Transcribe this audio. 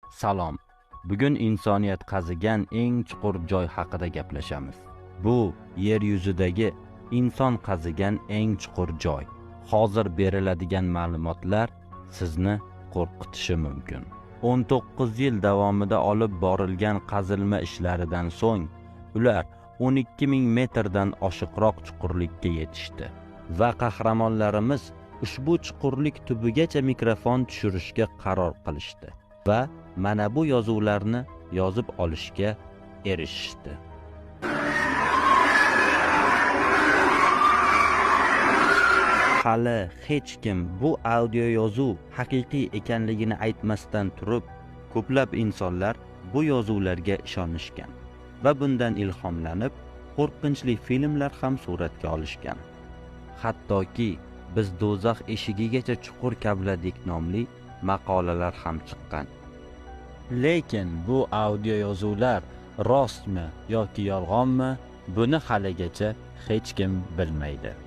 Salom. Bugun insoniyat qazigan eng chuqur joy haqida gaplashamiz. Bu yer yuzidagi inson qazigan eng chuqur joy. Hozir beriladigan ma'lumotlar sizni qo'rqitishi mumkin. 19 yil davomida olib borilgan qazilma ishlaridan so'ng ular 12,000 metrdan oshiqroq chuqurlikka yetishdi va qahramonlarimiz ushbu chuqurlik tubigacha mikrofon tushirishga qaror qilishdi va mana bu yozuvlarni yozib olishga erishishdi. Hali hech kim bu audio yozuv haqiqiy ekanligini aytmasdan turib, ko'plab insonlar bu yozuvlarga ishonishgan va bundan ilhomlanib, qo'rqinchli filmlar ham suratga olishgan. Hattoki biz do'zax eshigigacha chuqur kavladik nomli maqolalar ham chiqqan. Lekin bu audio yozuvlar rostmi yoki yolg'onmi, buni haligacha hech kim bilmaydi.